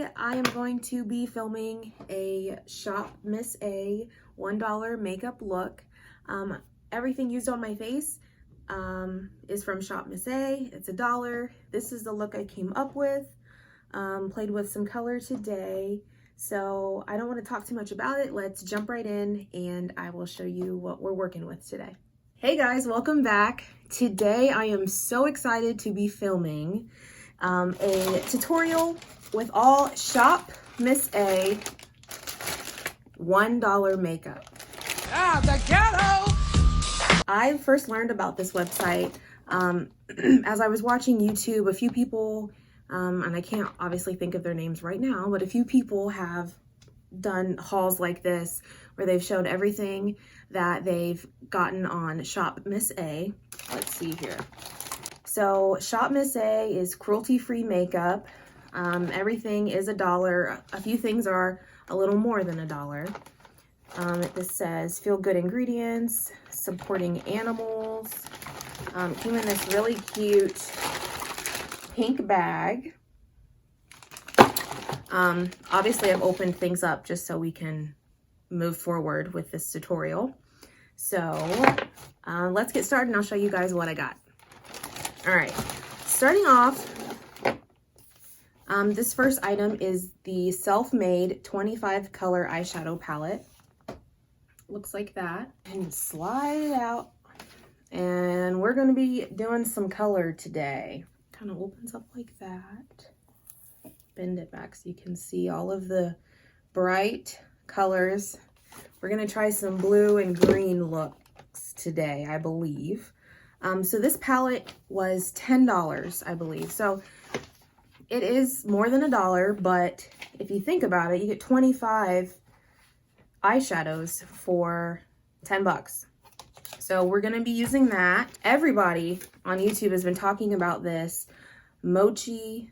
Today I am going to be filming a Shop Miss A $1 makeup look. Everything used on my face is from Shop Miss A. It's $1. This is the look I came up with. Played with some color today. So I don't want to talk too much about it. Let's jump right in and I will show you what we're working with today. Hey guys, welcome back. Today I am so excited to be filming a tutorial with all Shop Miss A $1 makeup. Ah, the ghetto! I first learned about this website as I was watching YouTube. A few people, and I can't obviously think of their names right now, but a few people have done hauls like this where they've showed everything that they've gotten on Shop Miss A. Let's see here. So Shop Miss A is cruelty-free makeup. Everything is $1. A few things are a little more than $1. This says feel good ingredients, supporting animals. Came in this really cute pink bag. Obviously I've opened things up just so we can move forward with this tutorial. So let's get started and I'll show you guys what I got. All right, starting off, this first item is the self-made 25 color eyeshadow palette. Looks like that. And slide it out. And we're gonna be doing some color today. Kind of opens up like that. Bend it back so you can see all of the bright colors. We're gonna try some blue and green looks today, I believe. So this palette was $10, I believe. So it is more than $1, but if you think about it, you get 25 eyeshadows for 10 bucks. So we're gonna be using that. Everybody on YouTube has been talking about this Mochi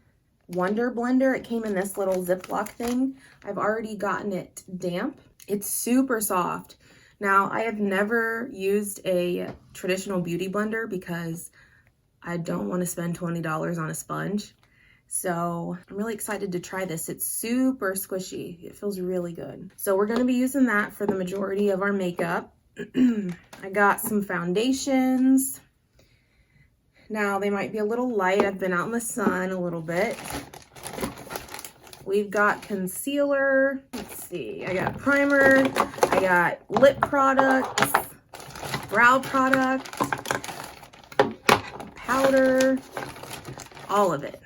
Wonder Blender. It came in this little Ziploc thing. I've already gotten it damp. It's super soft. Now, I have never used a traditional beauty blender because I don't want to spend $20 on a sponge. So I'm really excited to try this. It's super squishy. It feels really good. So we're going to be using that for the majority of our makeup. I got some foundations. Now, they might be a little light. I've been out in the sun a little bit. We've got concealer. Let's see. I got primer. I got lip products, brow products, powder, all of it.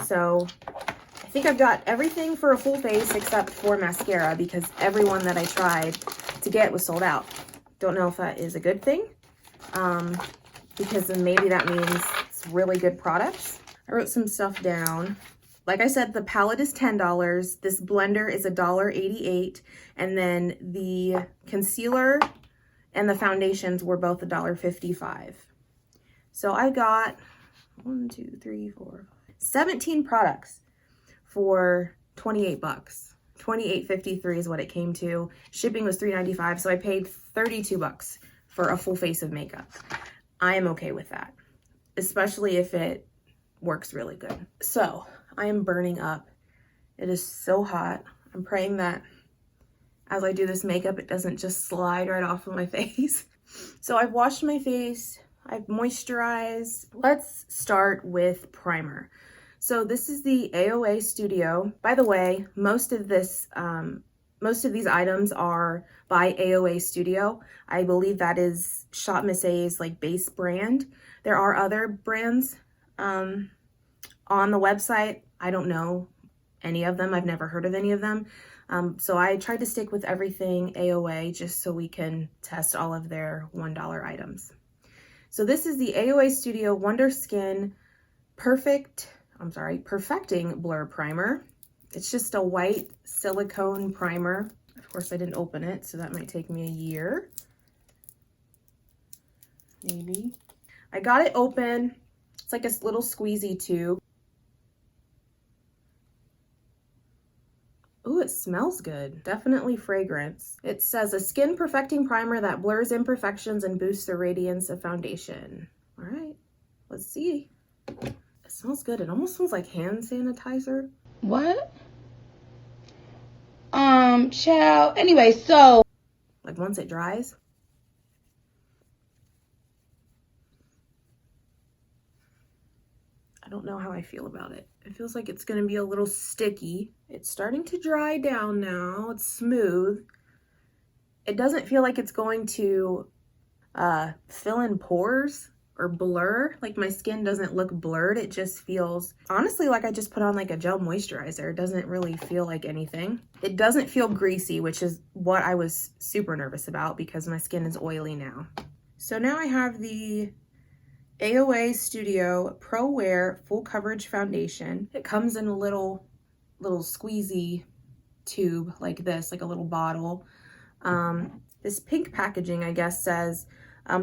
So I think I've got everything for a full face except for mascara because everyone that I tried to get was sold out. Don't know if that is a good thing because then maybe that means it's really good products. I wrote some stuff down. Like I said, the palette is $10. This blender is $1.88. And then the concealer and the foundations were both $1.55. So I got 17 products for 28 bucks. $28.53 is what it came to. Shipping was $3.95, so I paid 32 bucks for a full face of makeup. I am okay with that, especially if it works really good. So I am burning up. It is so hot. I'm praying that as I do this makeup, it doesn't just slide right off of my face. So I've washed my face. I've moisturized. Let's start with primer. So this is the AOA Studio. By the way, most of these items are by AOA Studio. I believe that is Shop Miss A's like base brand. There are other brands on the website. I don't know any of them. I've never heard of any of them. So I tried to stick with everything AOA just so we can test all of their $1 items. So this is the AOA Studio Wonder Skin Perfecting Blur Primer. It's just a white silicone primer. Of course, I didn't open it, so that might take me a year. Maybe. I got it open. It's like a little squeezy tube. Ooh, it smells good. Definitely fragrance. It says a skin perfecting primer that blurs imperfections and boosts the radiance of foundation. All right, let's see. It smells good. It almost smells like hand sanitizer. What? Child. Anyway, so. Like once it dries. I don't know how I feel about it. It feels like it's gonna be a little sticky. It's starting to dry down now. It's smooth. It doesn't feel like it's going to fill in pores or blur. Like my skin doesn't look blurred. It just feels, honestly, like I just put on like a gel moisturizer. It doesn't really feel like anything. It doesn't feel greasy, which is what I was super nervous about because my skin is oily now. So now I have the AOA Studio Pro Wear Full Coverage Foundation. It comes in a little squeezy tube like this, like a little bottle. This pink packaging, I guess, says,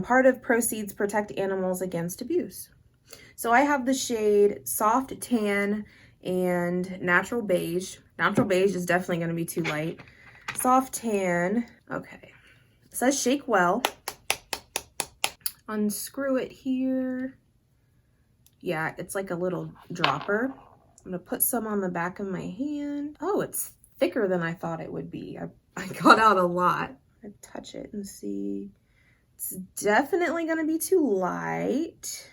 part of proceeds protect animals against abuse. So I have the shade Soft Tan and Natural Beige. Natural Beige is definitely going to be too light. Soft Tan. Okay. It says shake well. Unscrew it here. Yeah, it's like a little dropper. I'm going to put some on the back of my hand. Oh, it's thicker than I thought it would be. I got out a lot. I touch it and see. It's definitely going to be too light.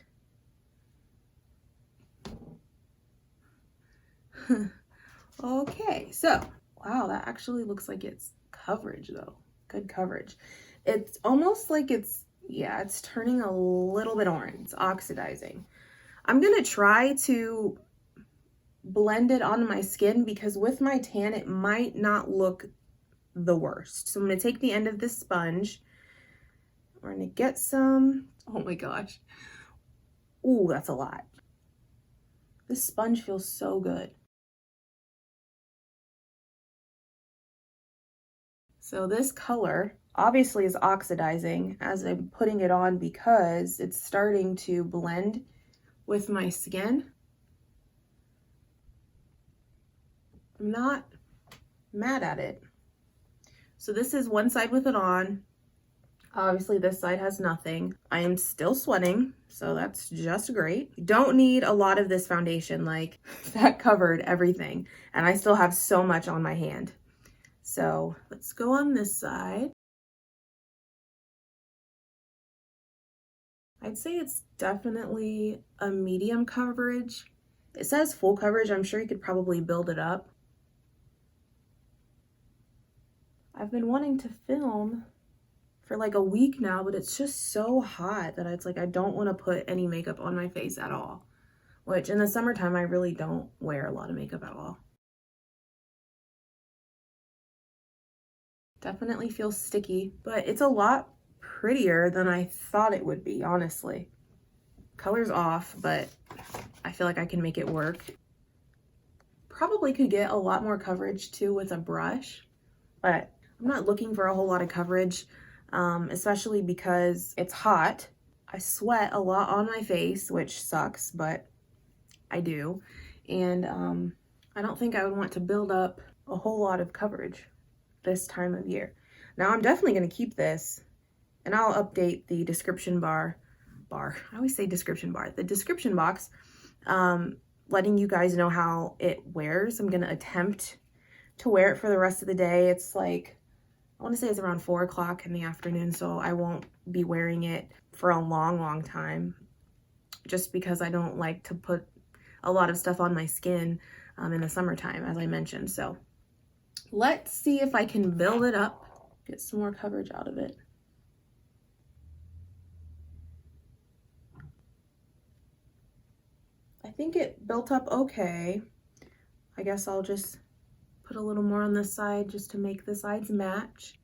Okay, so, wow, that actually looks like it's coverage though. Good coverage. It's almost like it's, yeah, it's turning a little bit orange. It's oxidizing. I'm going to try to blend it onto my skin because with my tan, it might not look the worst. So I'm going to take the end of this sponge. We're going to get some. Oh my gosh. Ooh, that's a lot. This sponge feels so good. So this color obviously is oxidizing as I'm putting it on because it's starting to blend with my skin. I'm not mad at it. So this is one side with it on. Obviously this side has nothing. I am still sweating, so that's just great. You don't need a lot of this foundation, like that covered everything. And I still have so much on my hand. So let's go on this side. I'd say it's definitely a medium coverage. It says full coverage. I'm sure you could probably build it up. I've been wanting to film for like a week now, but it's just so hot that it's like I don't want to put any makeup on my face at all. Which in the summertime, I really don't wear a lot of makeup at all. Definitely feels sticky, but it's a lot prettier than I thought it would be, honestly. Color's off, but I feel like I can make it work. Probably could get a lot more coverage too with a brush, but I'm not looking for a whole lot of coverage, especially because it's hot. I sweat a lot on my face, which sucks, but I do. And I don't think I would want to build up a whole lot of coverage this time of year. Now I'm definitely going to keep this, and I'll update the description bar. I always say description bar. The description box, letting you guys know how it wears. I'm going to attempt to wear it for the rest of the day. It's like, I want to say it's around 4 o'clock in the afternoon, so I won't be wearing it for a long time, just because I don't like to put a lot of stuff on my skin in the summertime, as I mentioned. So let's see if I can build it up, get some more coverage out of it. I think it built up okay. I guess I'll just put a little more on this side just to make the sides match.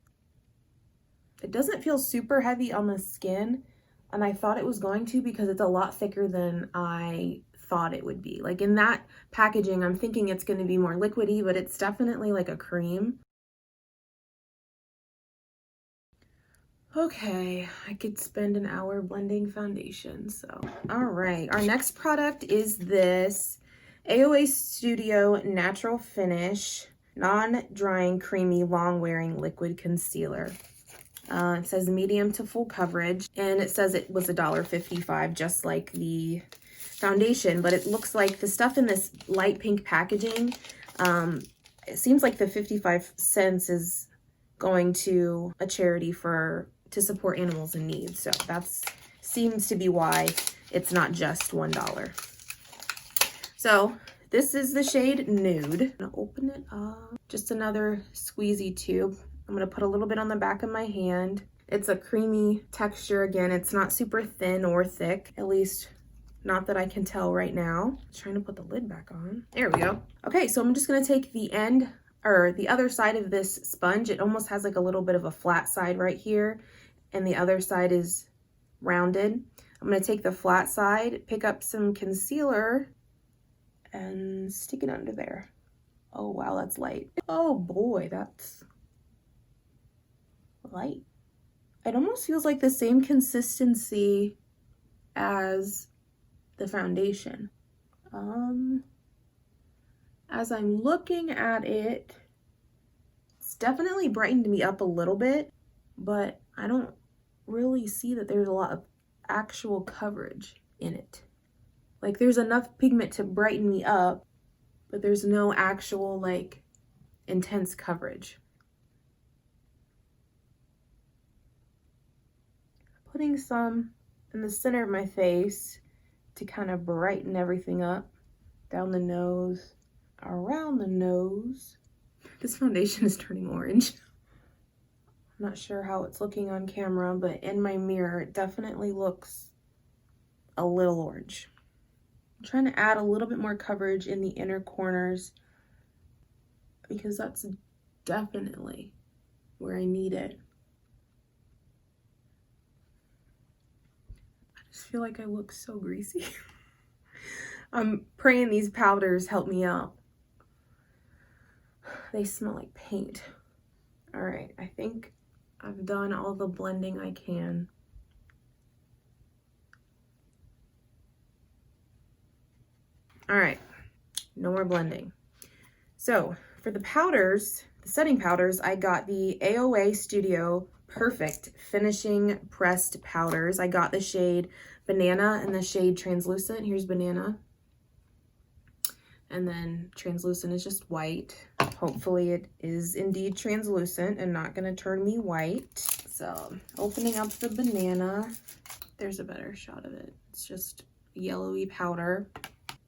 It doesn't feel super heavy on the skin, and I thought it was going to because it's a lot thicker than I thought it would be. Like in that packaging, I'm thinking it's going to be more liquidy, but it's definitely like a cream. Okay, I could spend an hour blending foundation, so. All right, our next product is this AOA Studio Natural Finish Non-Drying Creamy Long-Wearing Liquid Concealer. It says medium to full coverage, and it says it was $1.55, just like the foundation, but it looks like the stuff in this light pink packaging it seems like the 55 cents is going to a charity to support animals in need. So that's seems to be why it's not just $1. So this is the shade Nude. I'm gonna open it up. Just another squeezy tube. I'm gonna put a little bit on the back of my hand. It's a creamy texture. Again, it's not super thin or thick, at least not that I can tell right now. I'm trying to put the lid back on. There we go. Okay, so I'm just gonna take the end, or the other side of this sponge. It almost has like a little bit of a flat side right here, and the other side is rounded. I'm gonna take the flat side, pick up some concealer, and stick it under there. Oh wow, that's light. Oh boy, that's light. It almost feels like the same consistency as the foundation. As I'm looking at it, it's definitely brightened me up a little bit, but I don't really see that there's a lot of actual coverage in it. Like there's enough pigment to brighten me up, but there's no actual like intense coverage. Putting some in the center of my face to kind of brighten everything up. Down the nose, around the nose. This foundation is turning orange. I'm not sure how it's looking on camera, but in my mirror, it definitely looks a little orange. I'm trying to add a little bit more coverage in the inner corners because that's definitely where I need it. I just feel like I look so greasy. I'm praying these powders help me out. They smell like paint. All right, I think I've done all the blending I can. All right, no more blending. So for the powders, the setting powders, I got the AOA Studio Perfect Finishing Pressed Powders. I got the shade Banana and the shade Translucent. Here's Banana. And then Translucent is just white. Hopefully it is indeed translucent and not gonna turn me white. So opening up the Banana, there's a better shot of it. It's just yellowy powder.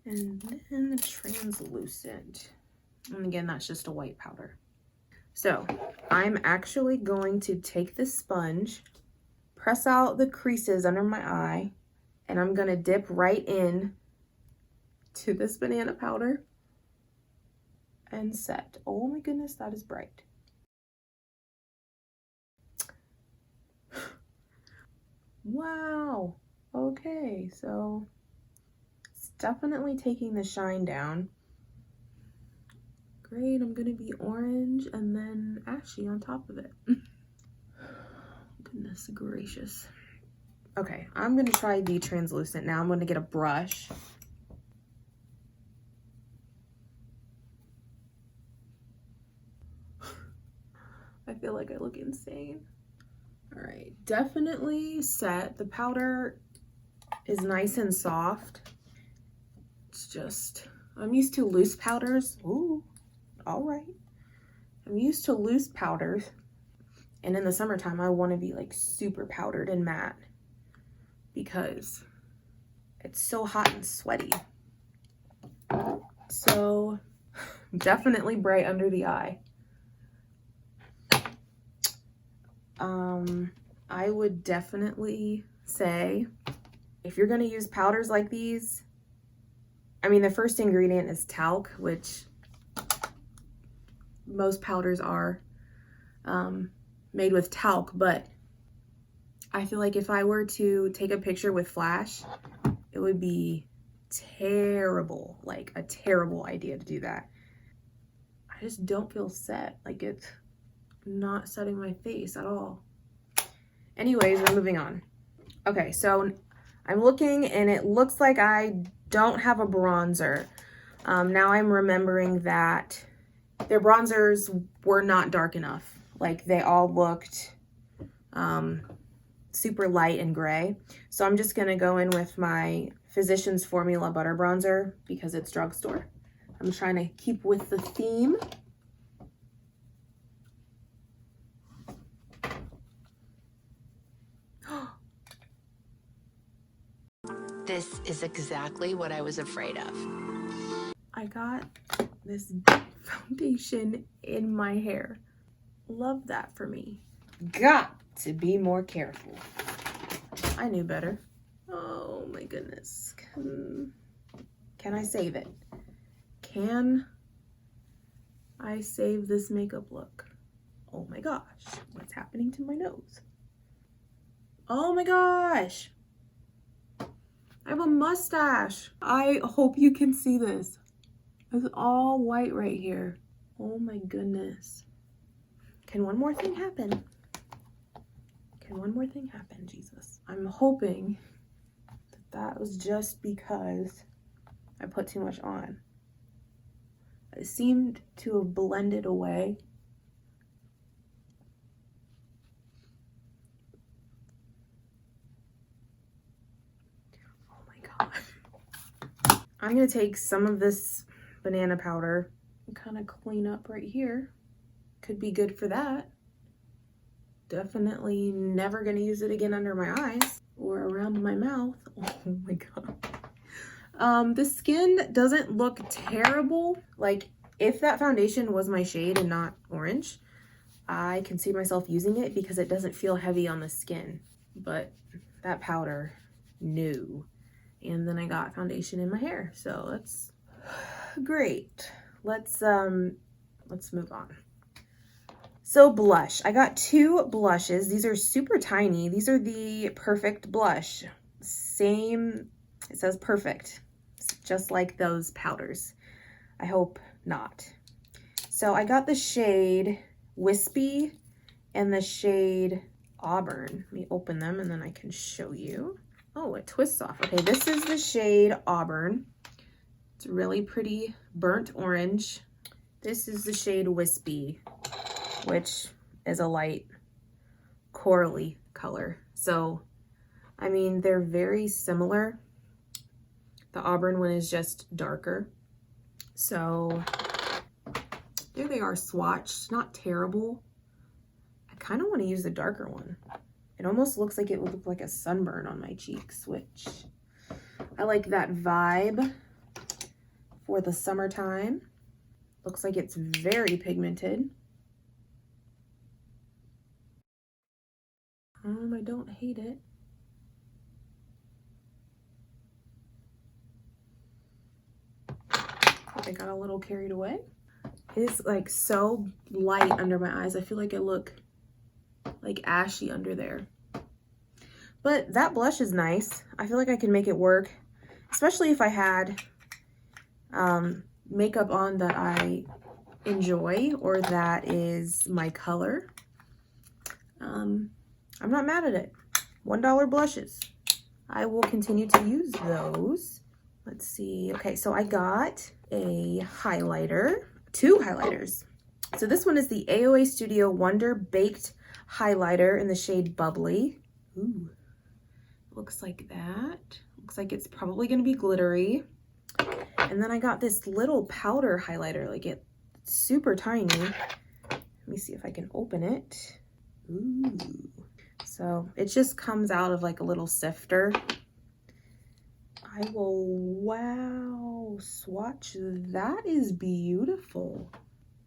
And then the Translucent. And again, that's just a white powder. So I'm actually going to take this sponge, press out the creases under my eye, and I'm gonna dip right in to this Banana powder and set. Oh my goodness, that is bright. Wow. Okay, so it's definitely taking the shine down. Great, I'm gonna be orange and then ashy on top of it. Goodness gracious. Okay, I'm gonna try the Translucent now. I'm gonna get a brush. I feel like I look insane. All right, definitely set. The powder is nice and soft. It's just, I'm used to loose powders. Ooh, all right. I'm used to loose powders. And in the summertime, I want to be like super powdered and matte because it's so hot and sweaty. So definitely bright under the eye. I would definitely say if you're going to use powders like these, I mean, the first ingredient is talc, which most powders are made with talc, but I feel like if I were to take a picture with flash, it would be terrible, like a terrible idea to do that. I just don't feel set, like it's not setting my face at all. Anyways, we're moving on. Okay, so I'm looking and it looks like I don't have a bronzer. Now I'm remembering that their bronzers were not dark enough. Like they all looked super light and gray. So I'm just gonna go in with my Physicians Formula Butter Bronzer because it's drugstore. I'm trying to keep with the theme. This is exactly what I was afraid of. I got this foundation in my hair. Love that for me. Got to be more careful. I knew better. Oh my goodness. Can I save it? Can I save this makeup look? Oh my gosh, what's happening to my nose? Oh my gosh, I have a mustache. I hope you can see this. It's all white right here. Oh my goodness. Can one more thing happen? Can one more thing happen, Jesus? I'm hoping that was just because I put too much on. It seemed to have blended away. Oh my gosh. I'm gonna take some of this banana powder and kind of clean up right here. Could be good for that. Definitely never gonna use it again under my eyes or around my mouth. Oh my god. The skin doesn't look terrible. Like, if that foundation was my shade and not orange, I can see myself using it because it doesn't feel heavy on the skin. But that powder, no. And then I got foundation in my hair, so that's great. Let's move on. So blush, I got 2 blushes. These are super tiny. These are the Perfect blush. Same, it says perfect, just like those powders. I hope not. So I got the shade Wispy and the shade Auburn. Let me open them and then I can show you. Oh, it twists off. Okay, this is the shade Auburn. It's really pretty burnt orange. This is the shade Wispy, which is a light corally color. So, I mean, they're very similar. The Auburn one is just darker. So, there they are swatched. Not terrible. I kind of want to use the darker one. It almost looks like it would look like a sunburn on my cheeks, which I like that vibe for the summertime. Looks like it's very pigmented. I don't hate it. I got a little carried away. It is like so light under my eyes. I feel like I look like ashy under there. But that blush is nice. I feel like I can make it work, especially if I had makeup on that I enjoy or that is my color. I'm not mad at it. $1 blushes. I will continue to use those. Let's see. Okay, so I got a highlighter, 2 highlighters. So this one is the AOA Studio Wonder Baked Highlighter in the shade Bubbly. Ooh, looks like that. Looks like it's probably gonna be glittery. And then I got this little powder highlighter, like it's super tiny. Let me see if I can open it. Ooh. So it just comes out of like a little sifter. I will, wow, swatch. That is beautiful.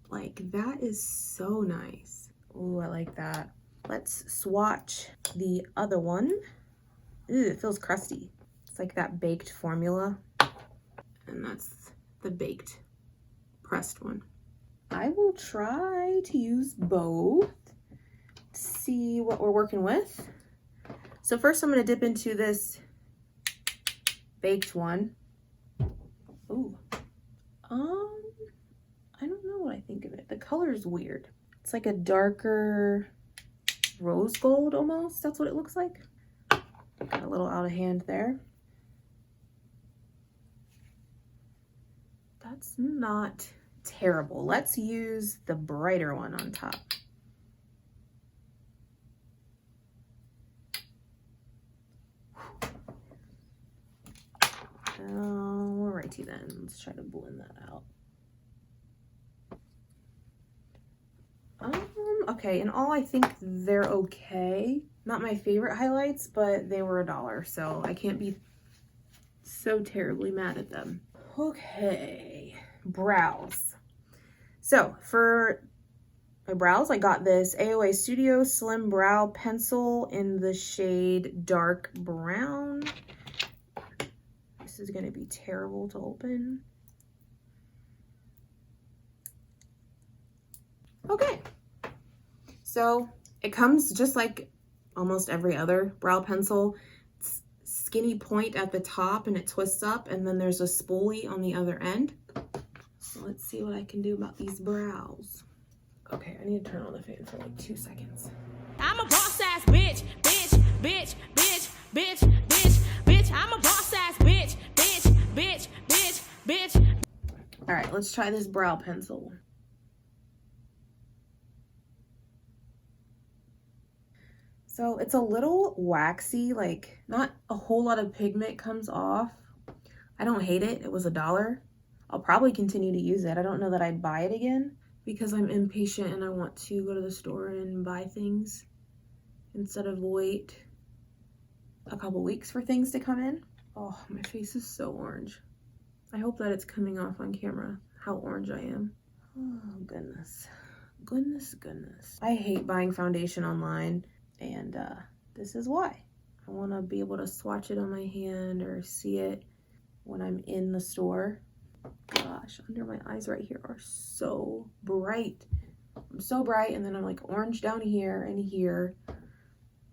Like, that is so nice. Ooh, I like that. Let's swatch the other one. Ooh, it feels crusty. It's like that baked formula. And that's the baked pressed one. I will try to use both. See what we're working with. So first I'm going to dip into this baked one. Ooh. I don't know what I think of it. The color is weird. It's like a darker rose gold almost. That's what it looks like. Got a little out of hand there. That's not terrible. Let's use the brighter one on top. Alrighty then, let's try to blend that out. Okay, in all I think they're okay. Not my favorite highlights, but they were $1, so I can't be so terribly mad at them. Okay, brows. So for my brows, I got this AOA Studio Slim Brow Pencil in the shade Dark Brown. This is gonna be terrible to open. Okay, so it comes just like almost every other brow pencil. It's skinny point at the top and it twists up, and then there's a spoolie on the other end. So let's see what I can do about these brows. Okay, I need to turn on the fan for like 2 seconds. I'm a boss ass bitch, bitch, bitch, bitch, bitch, bitch, bitch. I'm a boss ass bitch, bitch, bitch, bitch, bitch. All right, let's try this brow pencil. So it's a little waxy, like not a whole lot of pigment comes off. I don't hate it. It was $1. I'll probably continue to use it. I don't know that I'd buy it again because I'm impatient and I want to go to the store and buy things instead of wait a couple weeks for things to come in. Oh, my face is so orange. I hope that it's coming off on camera how orange I am. Oh, goodness. Goodness. I hate buying foundation online. And this is why. I want to be able to swatch it on my hand or see it when I'm in the store. Gosh, under my eyes right here are so bright. I'm so bright, and then I'm like orange down here and here.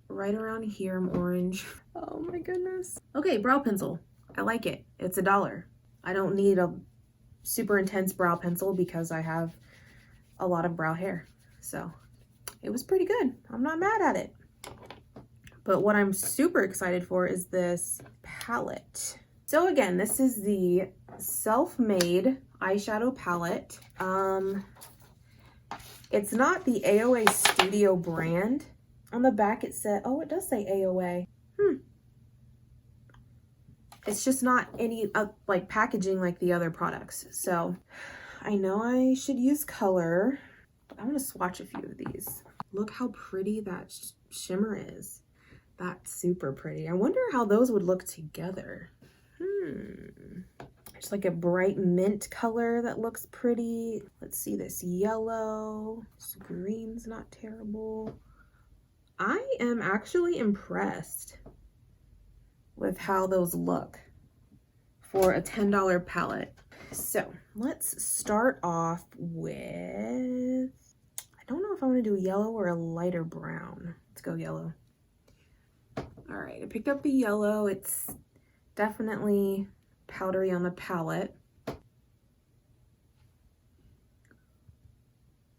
Right around here I'm orange. Oh my goodness. Okay, brow pencil. I like it. It's $1. I don't need a super intense brow pencil because I have a lot of brow hair. So it was pretty good. I'm not mad at it. But what I'm super excited for is this palette. So again, this is the self-made eyeshadow palette. It's not the AOA Studio brand. On the back it said, oh, it does say AOA. It's just not any like packaging like the other products. So I know I should use color. I'm gonna swatch a few of these. Look how pretty that shimmer is. That's super pretty. I wonder how those would look together. It's like a bright mint color that looks pretty. Let's see this yellow. This green's not terrible. I am actually impressed with how those look for a $10 palette. So let's start off with, I don't know if I want to do yellow or a lighter brown. Let's go yellow. All right, I picked up the yellow. It's definitely powdery on the palette.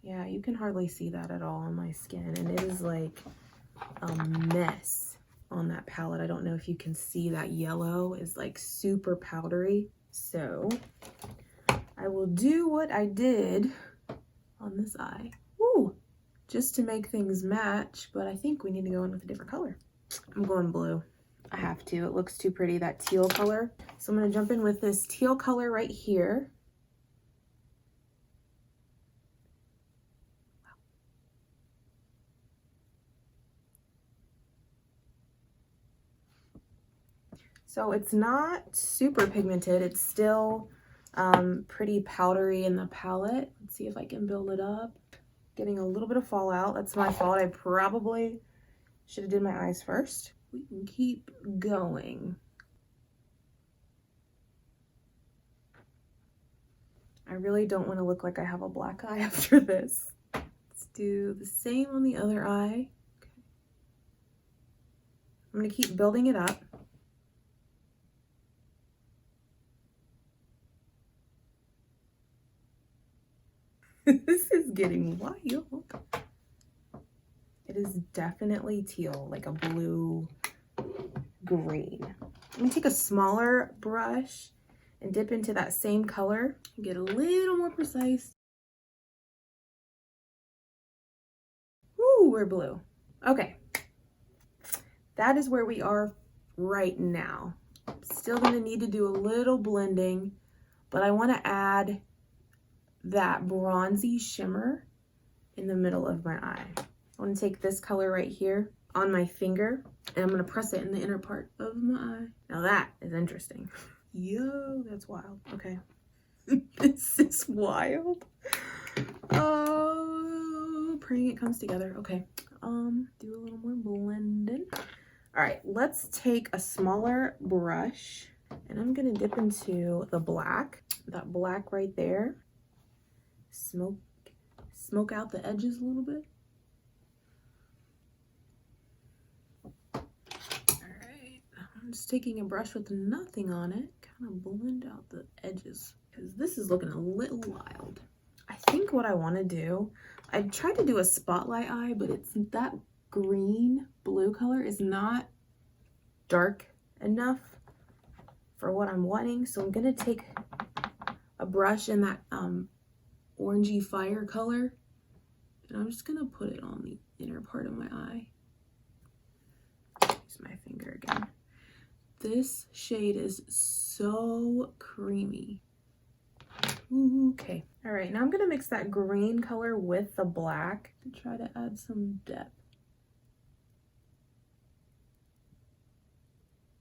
Yeah, you can hardly see that at all on my skin, and it is like a mess on that palette. I don't know if you can see that yellow is like super powdery. So I will do what I did on this eye. Woo! Just to make things match, but I think we need to go in with a different color. I'm going blue. I have to. It looks too pretty, that teal color. So I'm going to jump in with this teal color right here. So it's not super pigmented. It's still pretty powdery in the palette. Let's see if I can build it up. Getting a little bit of fallout. That's my fault. I probably should have did my eyes first. We can keep going. I really don't want to look like I have a black eye after this. Let's do the same on the other eye. Okay. I'm going to keep building it up. This is getting wild. It is definitely teal, like a blue green. I'm gonna take a smaller brush and dip into that same color and get a little more precise. Woo, we're blue. Okay, that is where we are right now. Still gonna need to do a little blending, but I wanna add that bronzy shimmer in the middle of my eye. I want to take this color right here on my finger and I'm going to press it in the inner part of my eye. Now that is interesting. Yo, that's wild. Okay. This is wild. Oh, praying it comes together. Okay. Do a little more blending. All right, let's take a smaller brush and I'm gonna dip into the black, that black right there. Smoke out the edges a little bit. All right, I'm just taking a brush with nothing on it, kind of blend out the edges because this is looking a little wild. I think what I want to do, I tried to do a spotlight eye, but it's that green blue color is not dark enough for what I'm wanting. So I'm gonna take a brush in that orangey fire color and I'm just gonna put it on the inner part of my eye. Use my finger again. This shade is so creamy. Okay. All right, now I'm gonna mix that green color with the black to try to add some depth.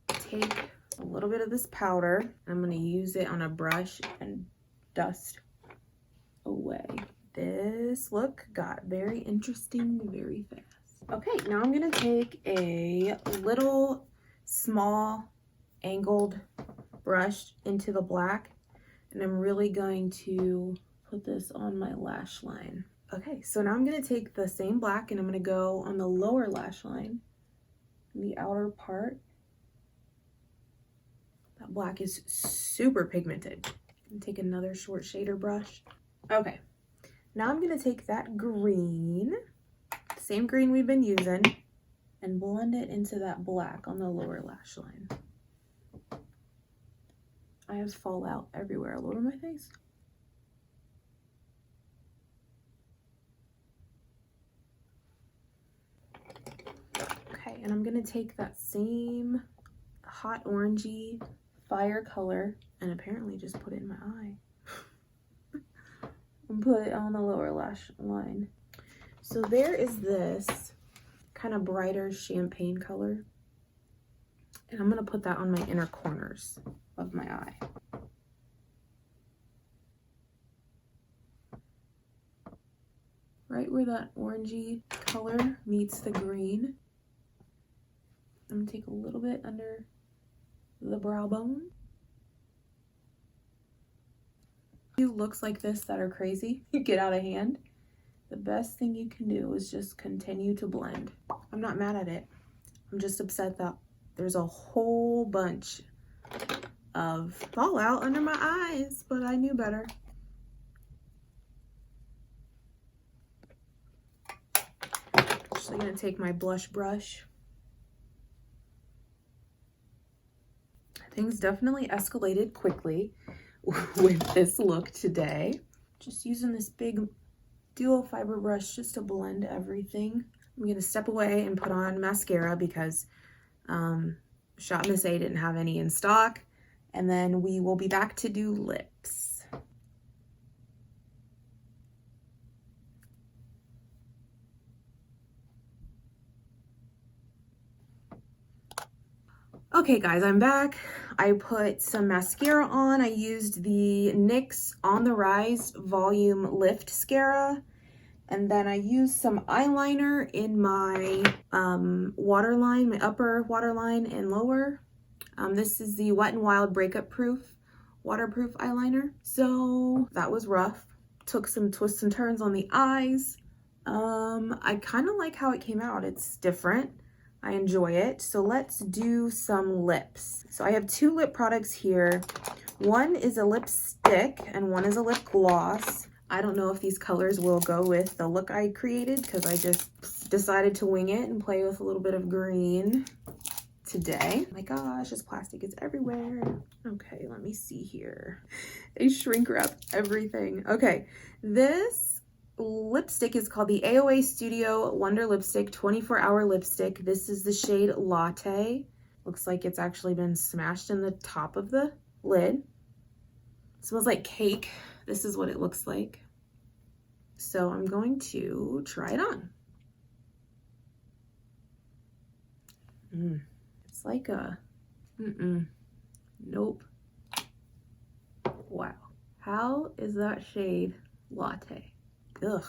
Take a little bit of this powder. I'm gonna use it on a brush and dust away. This look got very interesting very fast. Okay, now I'm gonna take a little small angled brush into the black and I'm really going to put this on my lash line. Okay, so now I'm gonna take the same black and I'm gonna go on the lower lash line, the outer part. That black is super pigmented. And take another short shader brush. Okay, now I'm gonna take that green, same green we've been using, and blend it into that black on the lower lash line. I have fallout everywhere all over my face. Okay, and I'm gonna take that same hot orangey fire color and apparently just put it in my eye and put it on the lower lash line. So there is this kind of brighter champagne color and I'm gonna put that on my inner corners of my eye. Right where that orangey color meets the green. I'm gonna take a little bit under the brow bone. Few looks like this that are crazy, get out of hand. The best thing you can do is just continue to blend. I'm not mad at it. I'm just upset that there's a whole bunch of fallout under my eyes, but I knew better. Actually gonna take my blush brush. Things definitely escalated quickly with this look today. Just using this big dual fiber brush just to blend everything. I'm gonna step away and put on mascara because Shop Miss A didn't have any in stock. And then we will be back to do lips. Okay guys, I'm back. I put some mascara on. I used the NYX On the Rise Volume Lift Mascara. And then I used some eyeliner in my waterline, my upper waterline and lower. This is the Wet n Wild Breakup Proof Waterproof Eyeliner. So that was rough. Took some twists and turns on the eyes. I kind of like how it came out. It's different. I enjoy it. So let's do some lips. So I have two lip products here. One is a lipstick and one is a lip gloss. I don't know if these colors will go with the look I created because I just decided to wing it and play with a little bit of green today. Oh my gosh, this plastic is everywhere. Okay, let me see here. They shrink wrap everything. Okay, this lipstick is called the AOA Studio Wonder Lipstick 24-Hour Lipstick. This is the shade Latte. Looks like it's actually been smashed in the top of the lid. It smells like cake. This is what it looks like. So I'm going to try it on. It's like a, nope. Wow. How is that shade latte? Ugh.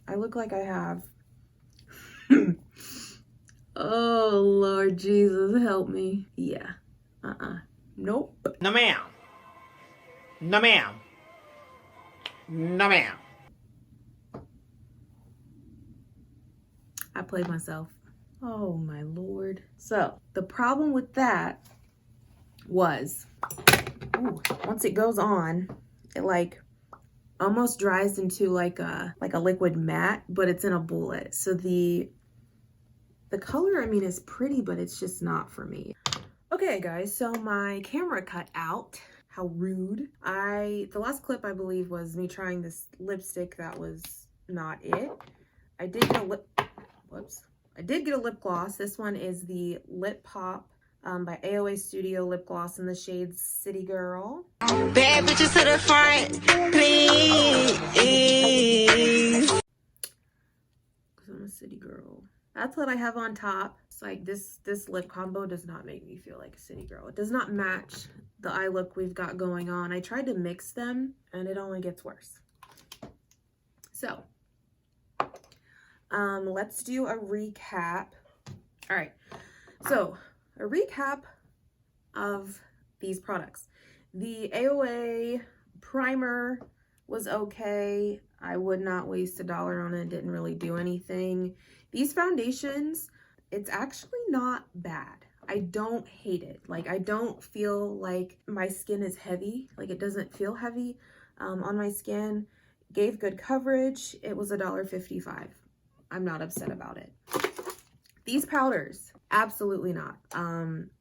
I look like I have... Oh, Lord Jesus, help me. Yeah. Nope. No ma'am. No ma'am. No ma'am. I played myself. Oh my Lord. So the problem with that was, once it goes on, it like almost dries into like a liquid matte, but it's in a bullet. So the color, I mean, is pretty, but it's just not for me. Okay guys, so my camera cut out. How rude. The last clip I believe was me trying this lipstick that was not it. I did get a lip gloss. This one is the Lip Pop by AOA Studio lip gloss in the shade City Girl. Bad bitches to the front, please. Cause I'm a city girl. That's what I have on top. It's like this lip combo does not make me feel like a city girl. It does not match the eye look we've got going on. I tried to mix them and it only gets worse. So let's do a recap. All right, so a recap of these products. The AOA primer was okay. I would not waste $1 on it. Didn't really do anything. These foundations, it's actually not bad. I don't hate it. Like, I don't feel like my skin is heavy. Like, it doesn't feel heavy on my skin. Gave good coverage. It was $1.55. I'm not upset about it. These powders, absolutely not.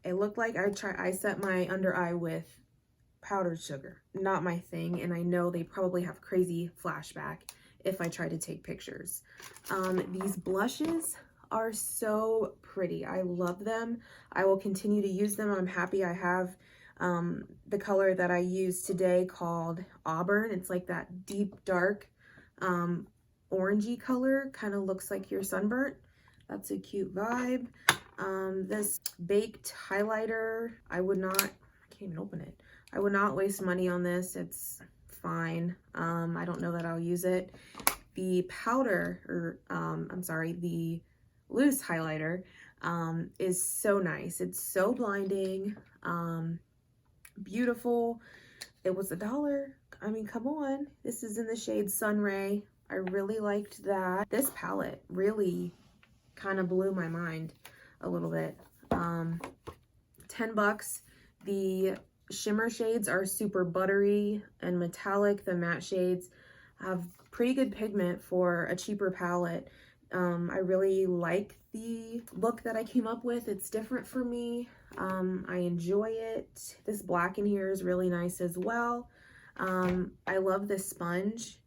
It looked like I set my under eye with powdered sugar. Not my thing, and I know they probably have crazy flashback if I try to take pictures. These blushes are so pretty. I love them. I will continue to use them. I'm happy I have the color that I used today called Auburn. It's like that deep dark orangey color, kind of looks like you're sunburnt. That's a cute vibe. This baked highlighter, I can't even open it. I would not waste money on this. It's fine. I don't know that I'll use it. The powder, or I'm sorry, the loose highlighter is so nice. It's so blinding, beautiful. It was $1. I mean, come on. This is in the shade Sunray. I really liked that. This palette really kind of blew my mind a little bit. $10. The shimmer shades are super buttery and metallic. The matte shades have pretty good pigment for a cheaper palette. I really like the look that I came up with. It's different for me. I enjoy it. This black in here is really nice as well. I love this sponge.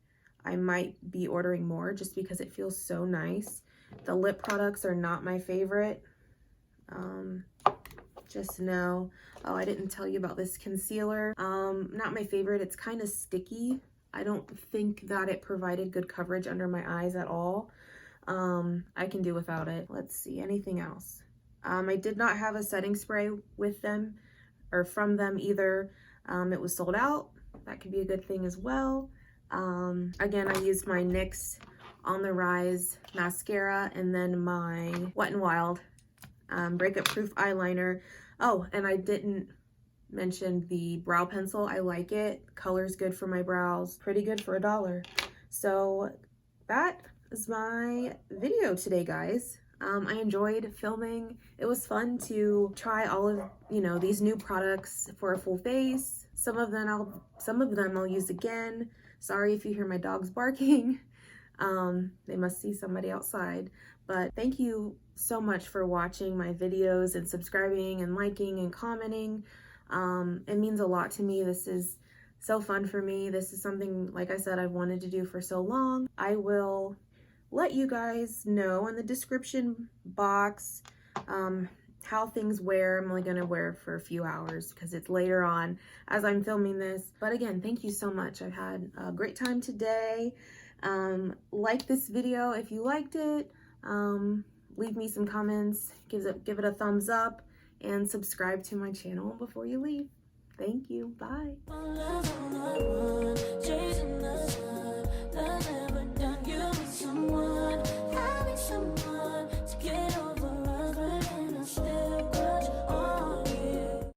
I might be ordering more just because it feels so nice. The lip products are not my favorite. Just know. Oh, I didn't tell you about this concealer. Not my favorite. It's kind of sticky. I don't think that it provided good coverage under my eyes at all. I can do without it. Let's see, anything else? I did not have a setting spray with them or from them either. It was sold out. That could be a good thing as well. Again, I used my NYX On the Rise mascara and then my Wet n Wild breakup proof eyeliner. Oh, and I didn't mention the brow pencil. I like it. Color's good for my brows. Pretty good for $1. So that is my video today, guys. I enjoyed filming. It was fun to try all of, these new products for a full face. Some of them I'll use again. Sorry if you hear my dogs barking. They must see somebody outside. But thank you so much for watching my videos and subscribing and liking and commenting. It means a lot to me. This is so fun for me. This is something, like I said, I've wanted to do for so long. I will let you guys know in the description box how things wear. I'm only gonna wear for a few hours because it's later on as I'm filming this. But again, thank you so much. I've had a great time today. Like this video if you liked it. Leave me some comments, give it a thumbs up, and subscribe to my channel before you leave. Thank you. Bye. Chasing the sun.